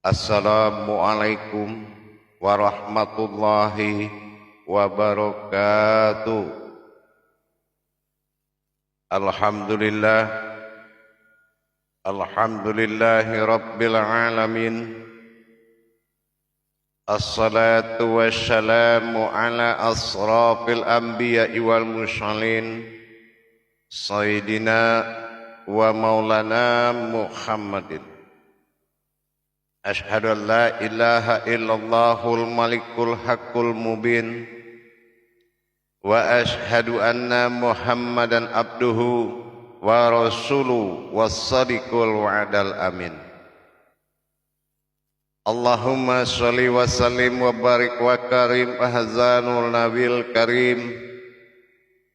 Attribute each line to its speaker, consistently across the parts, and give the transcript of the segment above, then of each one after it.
Speaker 1: Assalamualaikum warahmatullahi wabarakatuh. Alhamdulillah, alhamdulillahi rabbil alamin. Assalatu wassalamu ala asrafil anbiya'i wal mursalin, Sayyidina wa maulana Muhammadin. Ashhadu an la ilaha illallahul malikul haqqul mubin, wa ashhadu anna Muhammadan abduhu wa rasuluhu was-sadiqul wa'dal amin. Allahumma sholli wa sallim wa barik wa karim ahzanul nabil karim.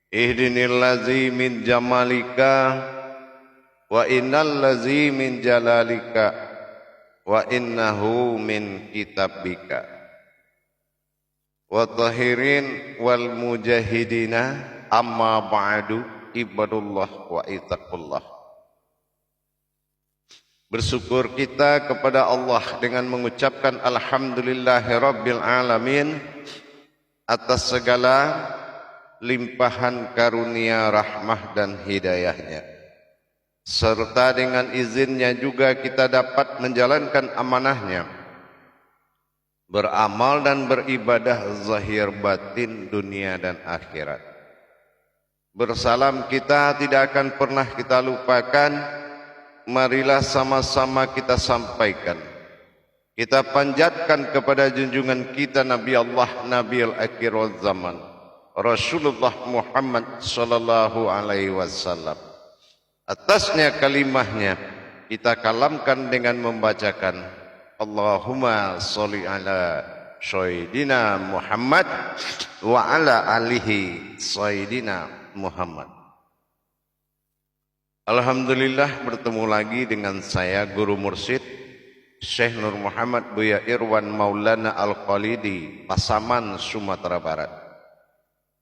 Speaker 1: Ihdinil ladzi min jamalika wa innal ladzi min jalalika wa innahu min kitabika. Wa tahirin wal mujahidina amma ba'du, ibadullah wa ittaqullah. Bersyukur kita kepada Allah dengan mengucapkan alhamdulillahi rabbil alamin atas segala limpahan karunia rahmah dan hidayahnya, serta dengan izinnya juga kita dapat menjalankan amanahnya, beramal dan beribadah zahir batin dunia dan akhirat. Bersalam kita tidak akan pernah kita lupakan, marilah sama-sama kita sampaikan, kita panjatkan kepada junjungan kita Nabi Allah, Nabiul Akhir wal Zaman, Rasulullah Muhammad sallallahu alaihi wasallam. Atasnya kalimahnya kita kalamkan dengan membacakan Allahumma sholli ala Sayyidina Muhammad wa ala alihi Sayyidina Muhammad. Alhamdulillah, bertemu lagi dengan saya Guru Mursyid Syekh Nur Muhammad Buya Irwan Maulana Al-Khalidi, Pasaman, Sumatera Barat.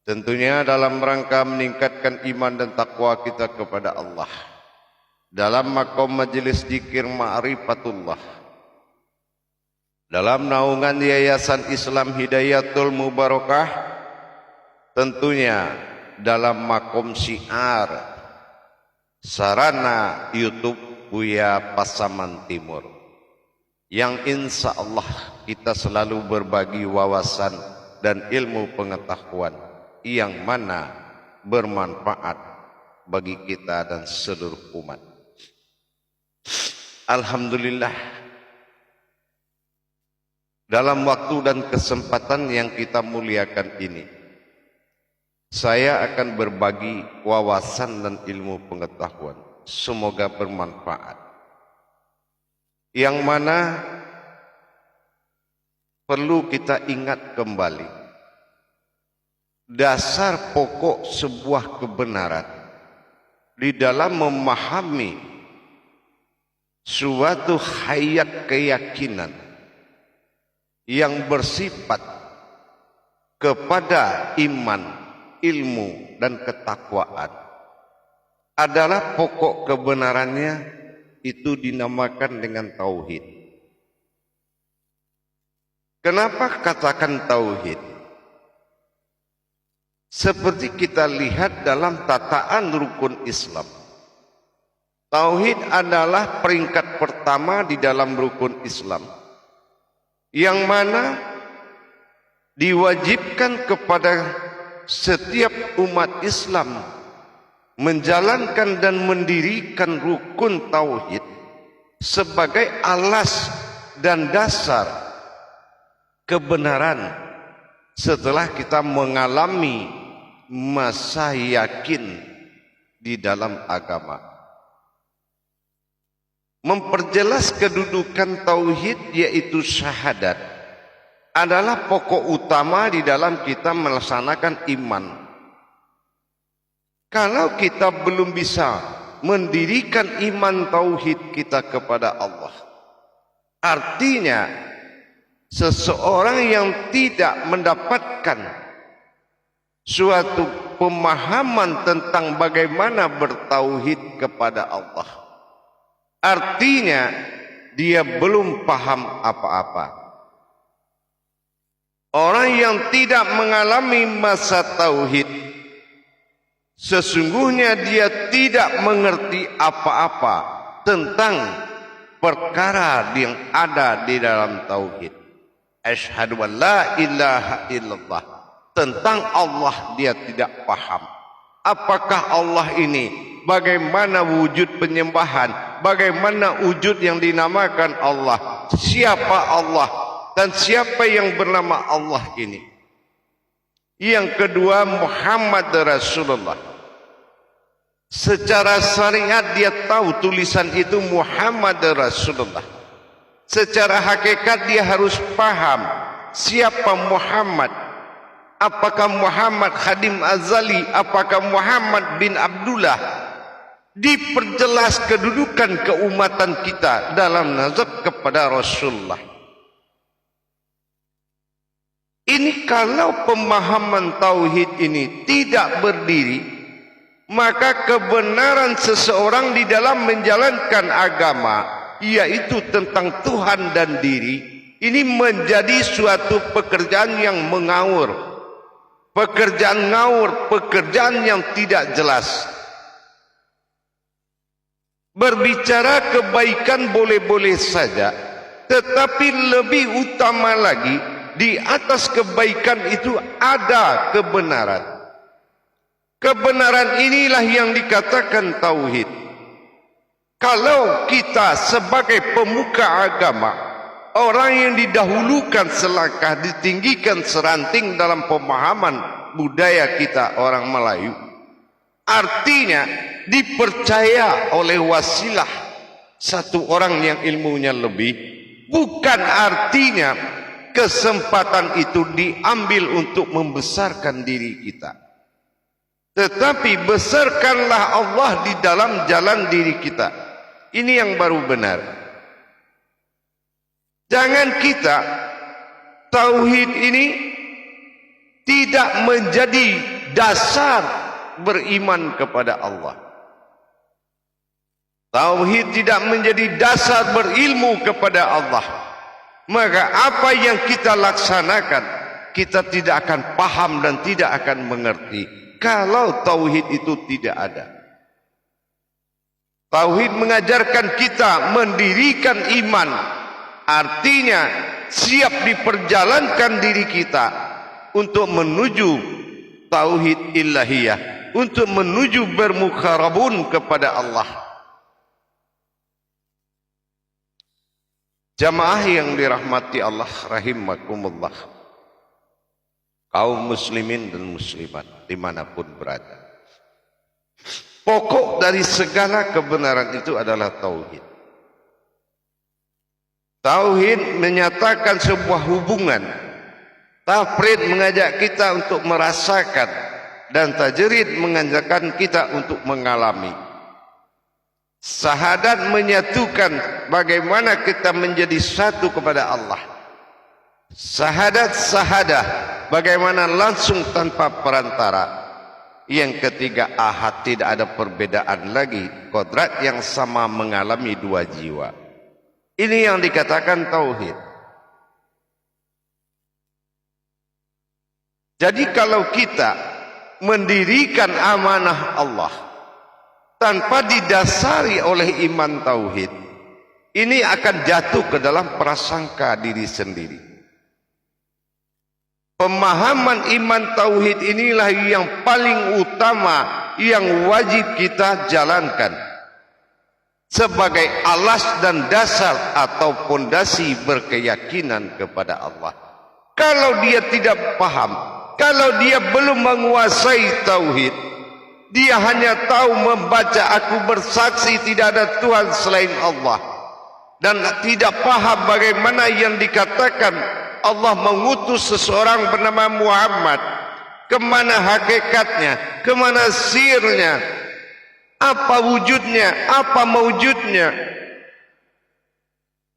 Speaker 1: Tentunya dalam rangka meningkatkan iman dan takwa kita kepada Allah, dalam makom majelis zikir ma'rifatullah, dalam naungan Yayasan Islam Hidayatul Mubarakah, tentunya dalam makom syiar sarana YouTube Buya Pasaman Timur, yang insya Allah kita selalu berbagi wawasan dan ilmu pengetahuan yang mana bermanfaat bagi kita dan seluruh umat. Alhamdulillah, dalam waktu dan kesempatan yang kita muliakan ini, saya akan berbagi wawasan dan ilmu pengetahuan, semoga bermanfaat, yang mana perlu kita ingat kembali dasar pokok sebuah kebenaran di dalam memahami suatu hayat keyakinan yang bersifat kepada iman, ilmu, dan ketakwaan adalah pokok kebenarannya, itu dinamakan dengan tauhid. Kenapa katakan tauhid? Seperti kita lihat dalam tataan rukun Islam, tauhid adalah peringkat pertama di dalam rukun Islam, yang mana diwajibkan kepada setiap umat Islam menjalankan dan mendirikan rukun tauhid sebagai alas dan dasar kebenaran setelah kita mengalami masa yakin di dalam agama. Memperjelas kedudukan tauhid, yaitu syahadat, adalah pokok utama di dalam kita melaksanakan iman. Kalau kita belum bisa mendirikan iman tauhid kita kepada Allah, artinya seseorang yang tidak mendapatkan suatu pemahaman tentang bagaimana bertauhid kepada Allah, artinya dia belum paham apa-apa. Orang yang tidak mengalami masa tauhid, sesungguhnya dia tidak mengerti apa-apa tentang perkara yang ada di dalam tauhid. Asyhadu an la ilaha illallah. Tentang Allah dia tidak paham. Apakah Allah ini? Bagaimana wujud penyembahan? Bagaimana wujud yang dinamakan Allah? Siapa Allah? Dan siapa yang bernama Allah ini? Yang kedua, Muhammad Rasulullah. Secara syariat dia tahu tulisan itu Muhammad Rasulullah. Secara hakikat dia harus paham siapa Muhammad. Apakah Muhammad Khadim Azali? Apakah Muhammad bin Abdullah? Diperjelas kedudukan keumatan kita dalam nazar kepada Rasulullah. Ini kalau pemahaman tauhid ini tidak berdiri, maka kebenaran seseorang di dalam menjalankan agama, yaitu tentang Tuhan dan diri, ini menjadi suatu pekerjaan yang mengawur, pekerjaan ngawur, pekerjaan yang tidak jelas. Berbicara kebaikan boleh-boleh saja, tetapi lebih utama lagi, di atas kebaikan itu ada kebenaran. Kebenaran inilah yang dikatakan tauhid. Kalau kita sebagai pemuka agama, orang yang didahulukan selangkah, ditinggikan seranting dalam pemahaman budaya kita orang Melayu, artinya dipercaya oleh wasilah satu orang yang ilmunya lebih, bukan artinya kesempatan itu diambil untuk membesarkan diri kita, tetapi besarkanlah Allah di dalam jalan diri kita. Ini yang baru benar. Jangan kita tauhid ini tidak menjadi dasar beriman kepada Allah. Tauhid tidak menjadi dasar berilmu kepada Allah. Maka apa yang kita laksanakan, kita tidak akan paham dan tidak akan mengerti kalau tauhid itu tidak ada. Tauhid mengajarkan kita mendirikan iman, artinya siap diperjalankan diri kita untuk menuju tauhid ilahiyah, untuk menuju bermukharabun kepada Allah. Jamaah yang dirahmati Allah rahimakumullah, kaum muslimin dan muslimat dimanapun berada, pokok dari segala kebenaran itu adalah tauhid. Tauhid menyatakan sebuah hubungan. Tafrid mengajak kita untuk merasakan, dan tajrid mengajarkan kita untuk mengalami. Syahadat menyatukan bagaimana kita menjadi satu kepada Allah. Syahadat bagaimana langsung tanpa perantara. Yang ketiga, ahad, tidak ada perbedaan lagi, kodrat yang sama mengalami dua jiwa. Ini yang dikatakan tauhid. Jadi kalau kita mendirikan amanah Allah tanpa didasari oleh iman tauhid, ini akan jatuh ke dalam prasangka diri sendiri. Pemahaman iman tauhid inilah yang paling utama, yang wajib kita jalankan sebagai alas dan dasar atau pondasi berkeyakinan kepada Allah. Kalau dia tidak paham, kalau dia belum menguasai tauhid, dia hanya tahu membaca aku bersaksi tidak ada Tuhan selain Allah, dan tidak paham bagaimana yang dikatakan Allah mengutus seseorang bernama Muhammad, kemana hakikatnya, kemana sirnya, apa wujudnya, apa mewujudnya,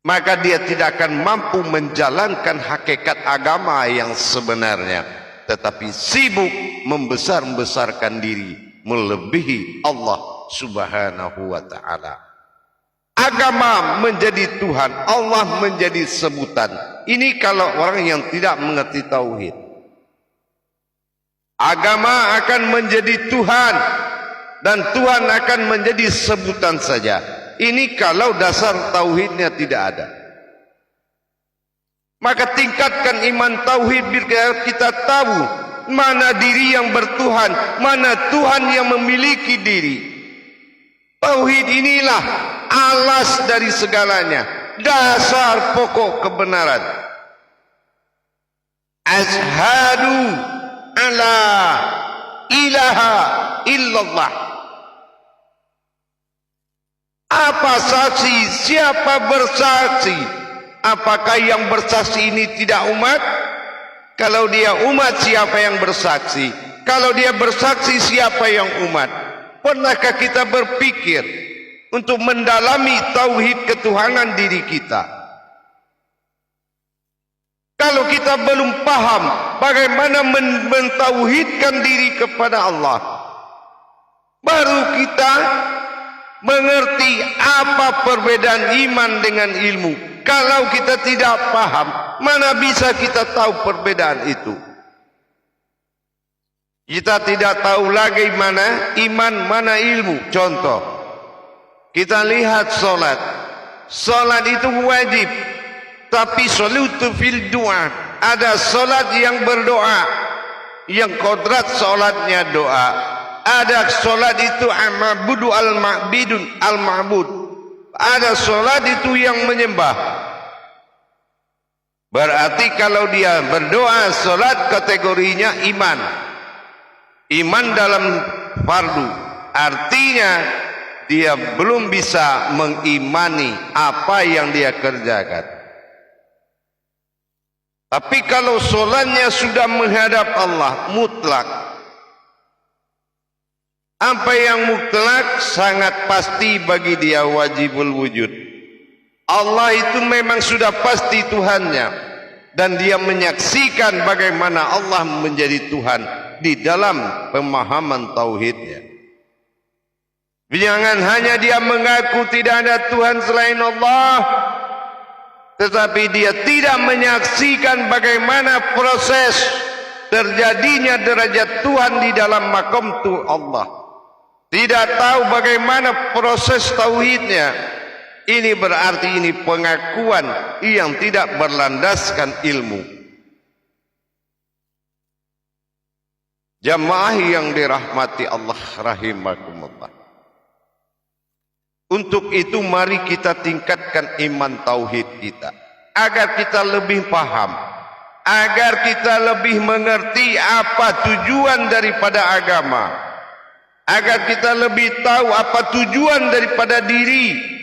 Speaker 1: maka dia tidak akan mampu menjalankan hakikat agama yang sebenarnya, tetapi sibuk membesar-besarkan diri melebihi Allah subhanahu wa ta'ala. Agama menjadi Tuhan, Allah menjadi sebutan. Ini kalau orang yang tidak mengerti tauhid. Agama akan menjadi Tuhan dan Tuhan akan menjadi sebutan saja. Ini kalau dasar tauhidnya tidak ada. Maka tingkatkan iman tauhid biar kita tahu mana diri yang bertuhan, mana Tuhan yang memiliki diri. Tauhid inilah alas dari segalanya, dasar pokok kebenaran. Ashhadu alla ilaha illallah. Apa saksi? Siapa bersaksi? Apakah yang bersaksi ini tidak umat? Kalau dia umat, siapa yang bersaksi? Kalau dia bersaksi, siapa yang umat? Pernahkah kita berpikir untuk mendalami tauhid ketuhanan diri kita? Kalau kita belum paham bagaimana mentauhidkan diri kepada Allah, baru kita mengerti apa perbedaan iman dengan ilmu. Kalau kita tidak paham, mana bisa kita tahu perbedaan itu? Kita tidak tahu lagi mana iman, mana ilmu. Contoh, kita lihat solat. Solat itu wajib, tapi salatu fil doa. Ada solat yang berdoa, yang kodrat solatnya doa. Ada solat itu al-ma'budu al-ma'bidun al-ma'bud. Ada solat itu yang menyembah. Berarti kalau dia berdoa, solat kategorinya iman. Iman dalam fardu, artinya dia belum bisa mengimani apa yang dia kerjakan. Tapi kalau solatnya sudah menghadap Allah mutlak, apa yang mutlak sangat pasti bagi dia wajibul wujud. Allah itu memang sudah pasti Tuhannya, dan dia menyaksikan bagaimana Allah menjadi Tuhan di dalam pemahaman tauhidnya. Jangan hanya dia mengaku tidak ada Tuhan selain Allah, tetapi dia tidak menyaksikan bagaimana proses terjadinya derajat Tuhan di dalam makom Allah. Tidak tahu bagaimana proses tauhidnya. Ini berarti ini pengakuan yang tidak berlandaskan ilmu. Jamaah yang dirahmati Allah rahimakumullah. Untuk itu mari kita tingkatkan iman tauhid kita, agar kita lebih paham, agar kita lebih mengerti apa tujuan daripada agama, agar kita lebih tahu apa tujuan daripada diri,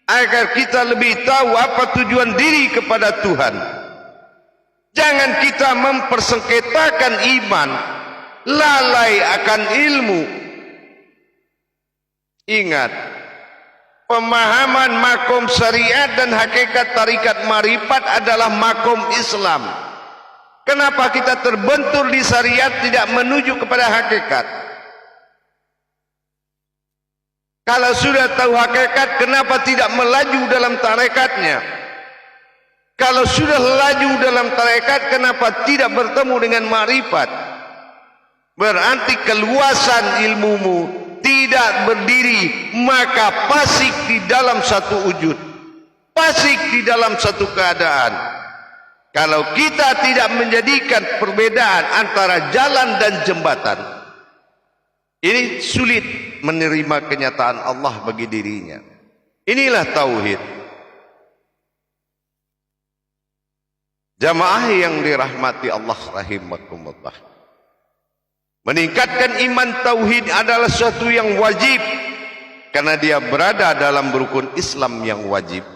Speaker 1: agar kita lebih tahu apa tujuan diri kepada Tuhan. Jangan kita mempersengketakan iman, lalai akan ilmu. Ingat, pemahaman makom syariat dan hakikat tarikat marifat adalah makom Islam. Kenapa kita terbentur di syariat tidak menuju kepada hakikat? Kalau sudah tahu hakikat, kenapa tidak melaju dalam tarekatnya? Kalau sudah laju dalam tarekat, kenapa tidak bertemu dengan marifat? Berarti keluasan ilmumu tidak berdiri, maka fasik di dalam satu wujud, fasik di dalam satu keadaan. Kalau kita tidak menjadikan perbedaan antara jalan dan jembatan, ini sulit menerima kenyataan Allah bagi dirinya. Inilah tauhid. Jamaah yang dirahmati Allah rahimakumullah, meningkatkan iman tauhid adalah sesuatu yang wajib, karena dia berada dalam rukun Islam yang wajib.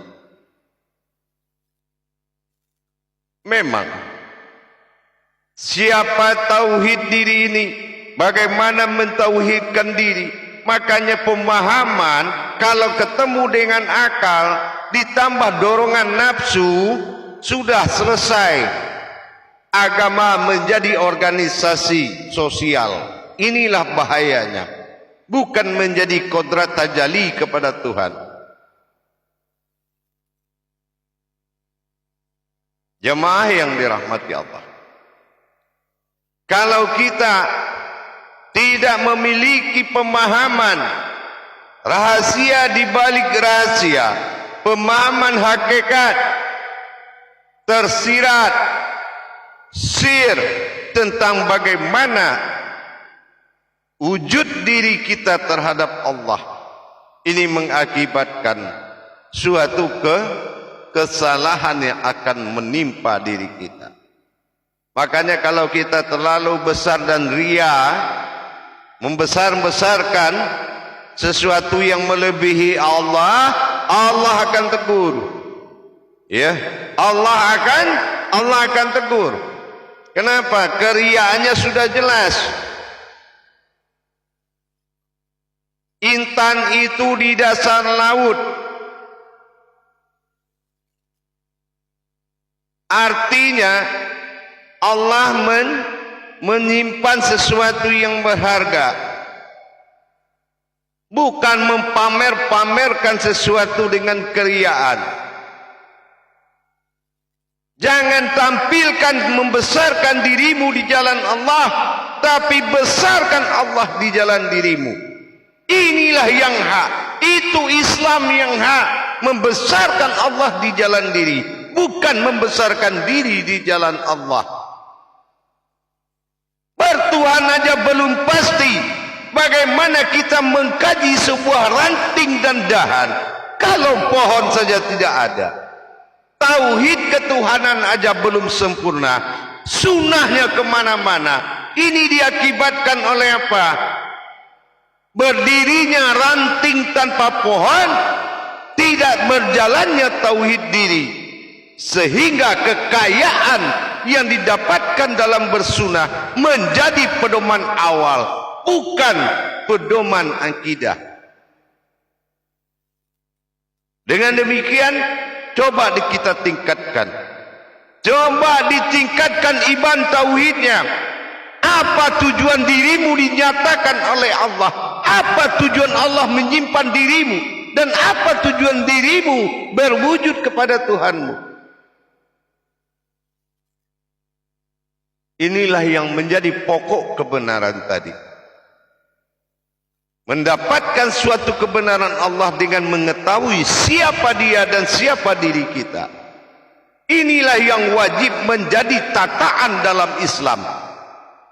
Speaker 1: Memang siapa tauhid diri ini, bagaimana mentauhidkan diri, makanya pemahaman kalau ketemu dengan akal ditambah dorongan nafsu, sudah selesai. Agama menjadi organisasi sosial. Inilah bahayanya. Bukan menjadi kodrat tajalli kepada Tuhan. Jemaah yang dirahmati Allah, kalau kita tidak memiliki pemahaman rahasia di balik rahasia, pemahaman hakikat tersirat sir tentang bagaimana wujud diri kita terhadap Allah, ini mengakibatkan suatu kesalahan yang akan menimpa diri kita. Makanya kalau kita terlalu besar dan ria, membesar-besarkan sesuatu yang melebihi Allah, Allah akan tegur. Ya, Allah akan tegur. Kenapa? Keriaannya sudah jelas. Intan itu di dasar laut. Artinya Allah menyimpan sesuatu yang berharga, bukan pamerkan sesuatu dengan keriaan. Jangan tampilkan membesarkan dirimu di jalan Allah, tapi besarkan Allah di jalan dirimu. Inilah yang hak, itu Islam yang hak, membesarkan Allah di jalan diri, bukan membesarkan diri di jalan Allah. Bertuhan aja belum pasti, bagaimana kita mengkaji sebuah ranting dan dahan kalau pohon saja tidak ada? Tauhid ketuhanan aja belum sempurna, sunnahnya kemana-mana. Ini diakibatkan oleh apa? Berdirinya ranting tanpa pohon, tidak berjalannya tauhid diri, sehingga kekayaan yang didapatkan dalam bersunah menjadi pedoman awal, bukan pedoman akidah. Dengan demikian, coba kita tingkatkan, coba ditingkatkan iman tauhidnya. Apa tujuan dirimu dinyatakan oleh Allah? Apa tujuan Allah menyimpan dirimu? Dan apa tujuan dirimu berwujud kepada Tuhanmu? Inilah yang menjadi pokok kebenaran tadi. Mendapatkan suatu kebenaran Allah dengan mengetahui siapa Dia dan siapa diri kita. Inilah yang wajib menjadi tataan dalam Islam.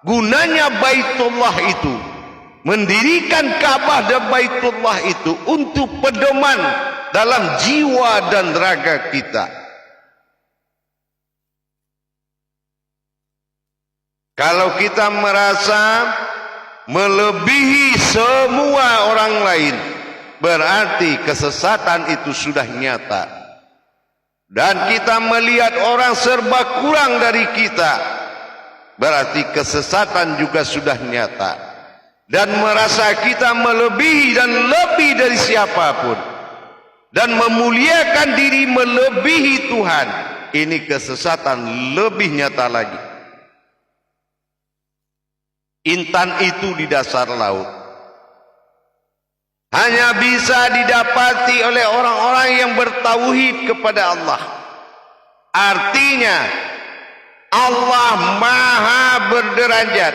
Speaker 1: Gunanya Baitullah itu, mendirikan Ka'bah dan Baitullah itu untuk pedoman dalam jiwa dan raga kita. Kalau kita merasa melebihi semua orang lain, berarti kesesatan itu sudah nyata. Dan kita melihat orang serba kurang dari kita, berarti kesesatan juga sudah nyata. Dan merasa kita melebihi dan lebih dari siapapun, dan memuliakan diri melebihi Tuhan, ini kesesatan lebih nyata lagi. Intan itu di dasar laut hanya bisa didapati oleh orang-orang yang bertauhid kepada Allah. Artinya Allah maha berderajat.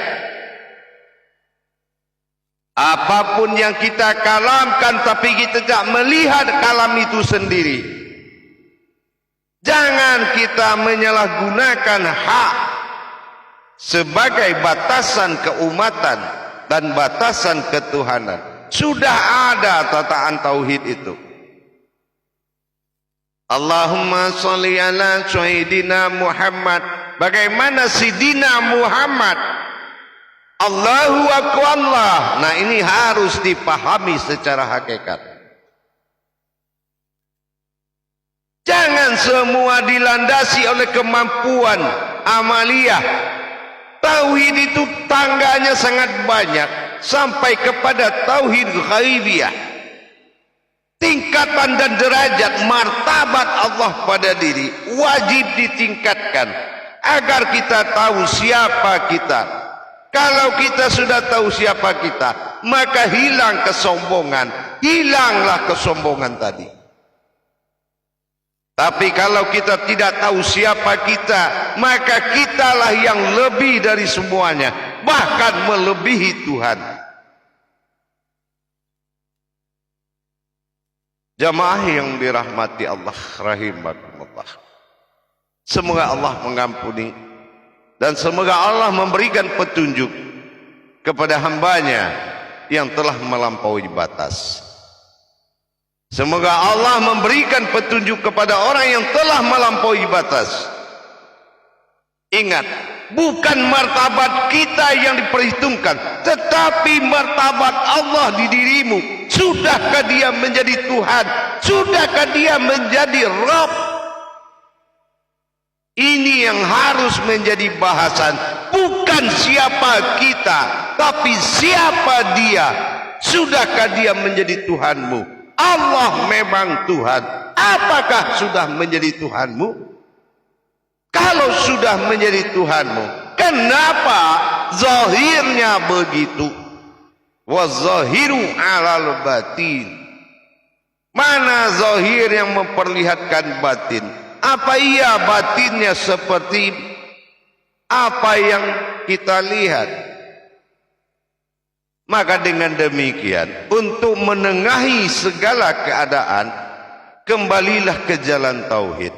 Speaker 1: Apapun yang kita kalamkan, tapi kita tidak melihat kalam itu sendiri. Jangan kita menyalahgunakan hak sebagai batasan keumatan dan batasan ketuhanan. Sudah ada tataan tauhid itu. Allahumma sholli ala sayyidina Muhammad. Bagaimana Sidina Muhammad? Allahu akbar Allah. Nah, ini harus dipahami secara hakikat. Jangan semua dilandasi oleh kemampuan amaliyah. Tauhid itu tangganya sangat banyak, sampai kepada tauhid ghaibiyah. Tingkatan dan derajat martabat Allah pada diri wajib ditingkatkan agar kita tahu siapa kita. Kalau kita sudah tahu siapa kita, maka hilang kesombongan. Hilanglah kesombongan tadi. Tapi kalau kita tidak tahu siapa kita, maka kitalah yang lebih dari semuanya, bahkan melebihi Tuhan. Jamaah yang dirahmati Allah rahimakumullah. Semoga Allah mengampuni dan semoga Allah memberikan petunjuk kepada hambanya yang telah melampaui batas. Semoga Allah memberikan petunjuk kepada orang yang telah melampaui batas. Ingat, bukan martabat kita yang diperhitungkan, tetapi martabat Allah di dirimu. Sudahkah dia menjadi Tuhan? Sudahkah dia menjadi Rabb? Ini yang harus menjadi bahasan. Bukan siapa kita, tapi siapa dia. Sudahkah dia menjadi Tuhanmu? Allah memang Tuhan. Apakah sudah menjadi Tuhanmu? Kalau sudah menjadi Tuhanmu, kenapa zahirnya begitu? Wa zahiru alal batin. Mana zahir yang memperlihatkan batin? Apa iya batinnya seperti apa yang kita lihat? Maka dengan demikian, untuk menengahi segala keadaan, kembalilah ke jalan tauhid.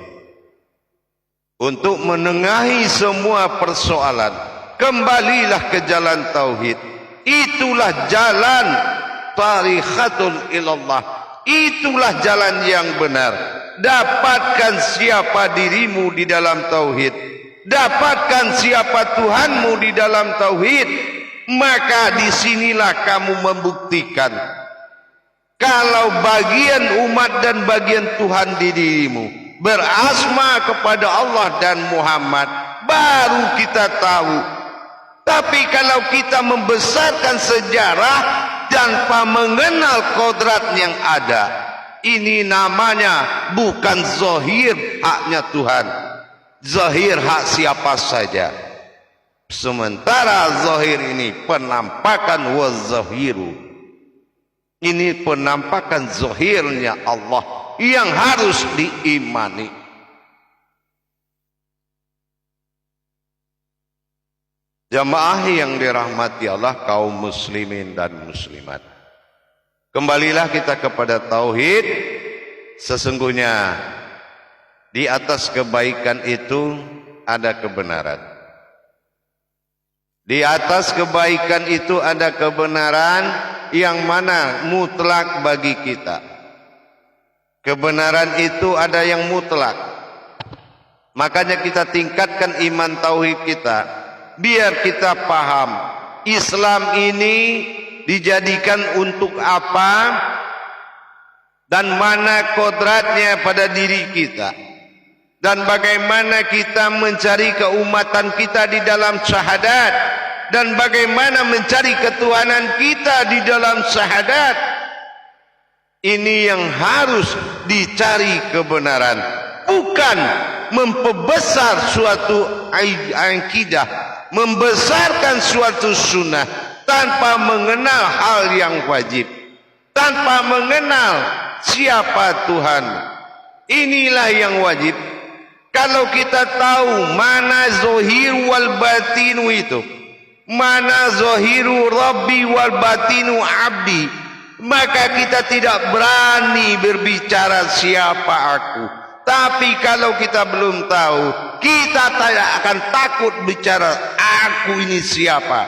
Speaker 1: Untuk menengahi semua persoalan, kembalilah ke jalan tauhid. Itulah jalan tarikhatul ilallah. Itulah jalan yang benar. Dapatkan siapa dirimu di dalam tauhid. Dapatkan siapa Tuhanmu di dalam tauhid. Maka disinilah kamu membuktikan kalau bagian umat dan bagian Tuhan di dirimu berasma kepada Allah dan Muhammad, baru kita tahu. Tapi kalau kita membesarkan sejarah tanpa mengenal kodrat yang ada, ini namanya bukan zahir haknya Tuhan, zahir hak siapa saja. Sementara zahir ini penampakan wazahiru. Ini penampakan zahirnya Allah yang harus diimani. Jamaah yang dirahmati Allah, kaum muslimin dan muslimat, kembalilah kita kepada tauhid. Sesungguhnya di atas kebaikan itu ada kebenaran. Di atas kebaikan itu ada kebenaran yang mana mutlak bagi kita. Kebenaran itu ada yang mutlak. Makanya kita tingkatkan iman tauhid kita. Biar kita paham Islam ini dijadikan untuk apa dan mana kodratnya pada diri kita. Dan bagaimana kita mencari keumatan kita di dalam syahadat, dan bagaimana mencari ketuhanan kita di dalam syahadat. Ini yang harus dicari kebenaran, bukan memperbesar suatu akidah, membesarkan suatu sunnah tanpa mengenal hal yang wajib, tanpa mengenal siapa Tuhan. Inilah yang wajib. Kalau kita tahu mana zahir wal batinu itu, mana zahiru rabbi wal batinu abdi, maka kita tidak berani berbicara siapa aku. Tapi kalau kita belum tahu, kita tidak akan takut bicara aku ini siapa.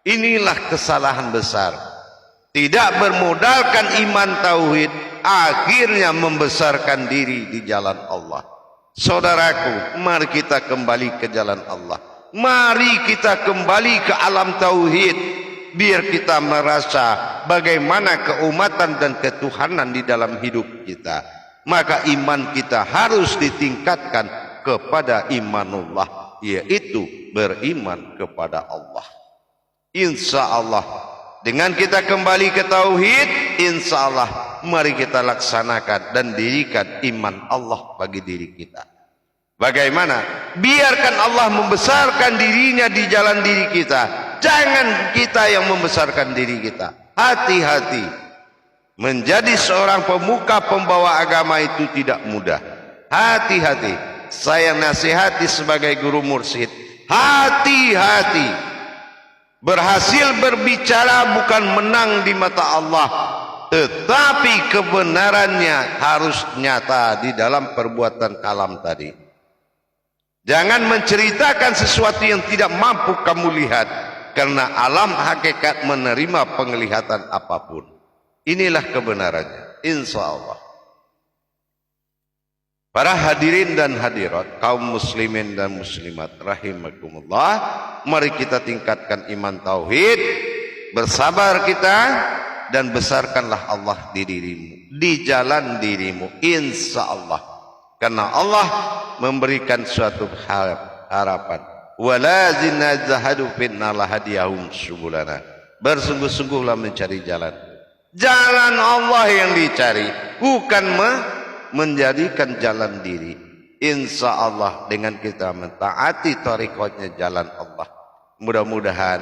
Speaker 1: Inilah kesalahan besar. Tidak bermodalkan iman tauhid, akhirnya membesarkan diri di jalan Allah. Saudaraku, mari kita kembali ke jalan Allah. Mari kita kembali ke alam tauhid, biar kita merasa bagaimana keumatan dan ketuhanan di dalam hidup kita. Maka iman kita harus ditingkatkan kepada imanullah, yaitu beriman kepada Allah. Insya Allah, dengan kita kembali ke tauhid, insya Allah mari kita laksanakan dan dirikan iman Allah bagi diri kita. Bagaimana? Biarkan Allah membesarkan dirinya di jalan diri kita. Jangan kita yang membesarkan diri kita. Hati-hati. Menjadi seorang pemuka pembawa agama itu tidak mudah. hati-hati. Saya nasihati sebagai guru mursyid, hati-hati. Berhasil berbicara bukan menang di mata Allah, tetapi kebenarannya harus nyata di dalam perbuatan kalam tadi. Jangan menceritakan sesuatu yang tidak mampu kamu lihat, karena alam hakikat menerima penglihatan apapun. Inilah kebenarannya, insya Allah. Para hadirin dan hadirat, kaum muslimin dan muslimat rahimakumullah, mari kita tingkatkan iman tauhid, bersabar kita, dan besarkanlah Allah di dirimu, di jalan dirimu, insya Allah. Karena Allah memberikan suatu harapan. Walazina zahadu finna lahadiyahum subulana. Bersungguh-sungguhlah mencari jalan. Jalan Allah yang dicari, bukan menjadikan jalan diri. Insya Allah dengan kita mentaati tariqatnya jalan Allah, mudah-mudahan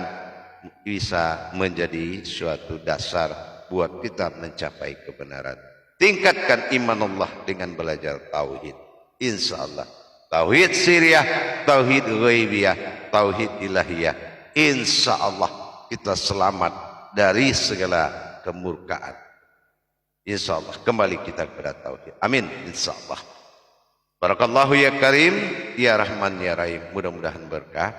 Speaker 1: bisa menjadi suatu dasar buat kita mencapai kebenaran. Tingkatkan iman Allah dengan belajar tauhid. Insya Allah tauhid siriyah, tauhid ghaibiyah, tauhid ilahiyah. Insya Allah kita selamat dari segala kemurkaan. Insya Allah kembali kita kepada tauhid. Amin. Insya Allah. Barakallahu ya Karim, ya Rahman ya Rahim. Mudah-mudahan berkah.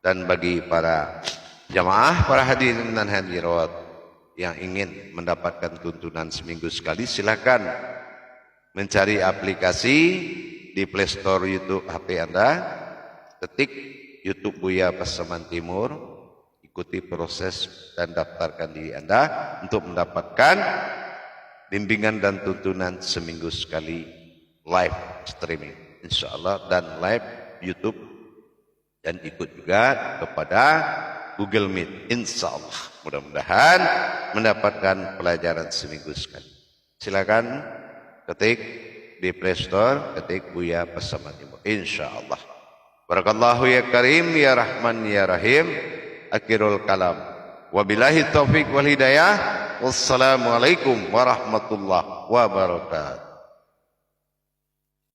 Speaker 1: Dan bagi para jamaah, para hadirin dan hadirat yang ingin mendapatkan tuntunan seminggu sekali, silakan mencari aplikasi di Play Store YouTube HP Anda, ketik YouTube Buya Pasaman Timur, ikuti proses dan daftarkan diri Anda untuk mendapatkan bimbingan dan tuntunan seminggu sekali live streaming, insya Allah, dan live YouTube, dan ikut juga kepada Google Meet, insya Allah. Mudah-mudahan mendapatkan pelajaran seminggu sekali. Silakan ketik di Play Store, ketik Buya Pasaman Timur, insya Allah. Barakallahu ya Karim, ya Rahman ya Rahim. Akhirul kalam. Wabillahi taufiq wal hidayah. Wassalamualaikum warahmatullahi wabarakatuh.